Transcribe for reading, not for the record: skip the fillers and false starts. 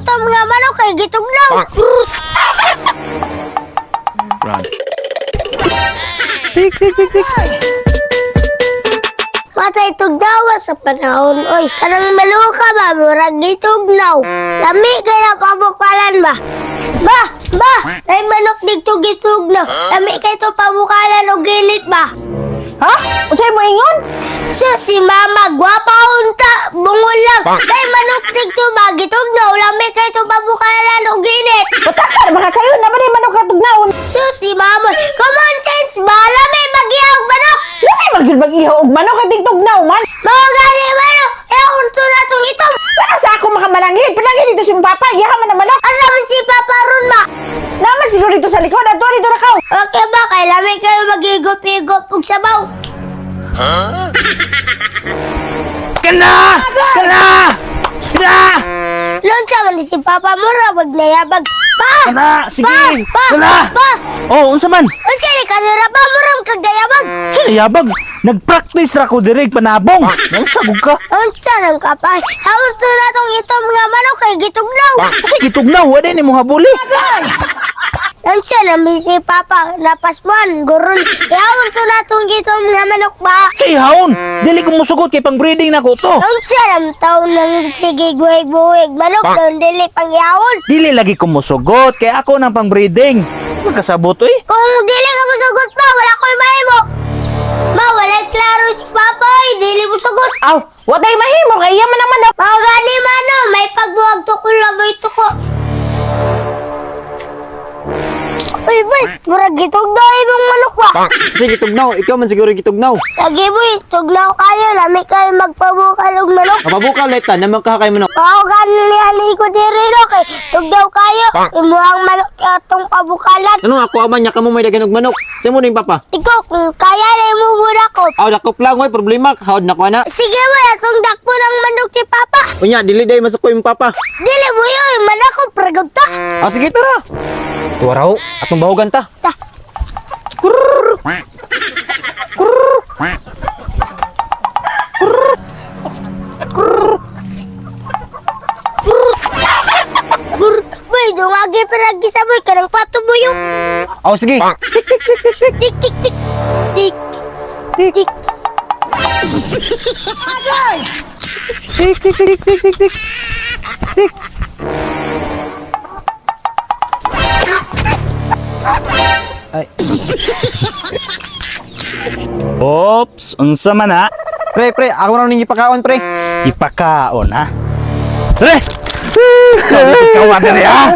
itom nga manok kay gitugnaw. Run. Tik, tik, tik, tik. Matay tugnawa sa panahon, oy. Kanang maluka ba, murag gitugnaw. Lami kay na pabukalan ba? Ba, ay manok dito gitugnaw. Lami kay to pabukalan o gilit ba? Ha? Usay mo ingon? Si mama, gwapa unta, bungol lang. Kay manok dito ba, gitugnaw. Lami kay to pabukalan o ginit. Utakar, baka kayo na ba ni manok na tugnaon? Si mama, common sense ba? Lami magyawag manok. Lami magyud mag-ihaw og manok kay tugnaw man. Mga gani manok, ewan to na itong itom. Para sa ako makamalangit, palangit dito si papa, yaha man na manok. Alam si Papa ron ba? Naman siguro dito sa likod, ato dito na kao. Okay ba? Kay lami kayo mag-igop-igop og sabaw. Kana! Kana! Kana! Lunsa man ni si Papa mo ra wag nayabag. Pa! Kana! Sige! Pa! Kana! Pa! Oh, unsa man? Unsa ni kanira pa mo ram kag dayabag? Yabag! Nag-practice ra ko direk panabong! Nagsabog ka! Unsa nang kapay? Haun to na tong itom nga manok kay gitugnaw. Kasi gitugnaw, wala ni mo habuli! Unsa nang si Papa napasman guron. Haun to na tong itom nga manok ba? Say haon! Dili ko musugot kay pang-breeding na ko to! Unsa nang taon nang sige guhig-guhig manok don dili pangyawon. Dili lagi ko musugot kay ako nang pang-breeding! Magkasabot eh! Kung dili ka musugot pa, wala ko'y mahimo. Ma, wala'y klaro si Papa, dili musugot. Aw, watay mahimo kay yaman ang manok. Mga gani mano, may pagbuwag to ko labay to ko. Uy, boy, murag gitugnaw imong manok ba? Sige, gitugnaw. Ikaw man siguro gitugnaw. Lagi boy, tugnaw kayo, lami kayo magpabukal og manok. Mapabukal leta, naman kakay mo na. Ako gani ni ko diri no kay tugnaw kayo. Imuhang manok atong pabukalan. Ano ako aman niya kamo may dagan og manok. Sa mo ning papa. Ikaw, kung kaya na mo muna ko. Aw dakop lang oy problema. Hawd na ko na. Sige mo, atong dakpo ng manok ni Papa. Unya dili day masuko yung papa. Dili mo yun, manok ko pragod ta. Ah sige tara. Tuwa raw, atong bahugan ta. Ta. Boy, dumagi pa lagi sa boy, karang pato mo yung Aw sige. tik tik tik tik tik tik. Tik, tik, tik, tik, tik, tik! Tik! Ay. Oops! Unsa man ha? Pre, ako raw ninyo pakaon pre. Ipakaon ha? Eh! Ikaw na rin ha?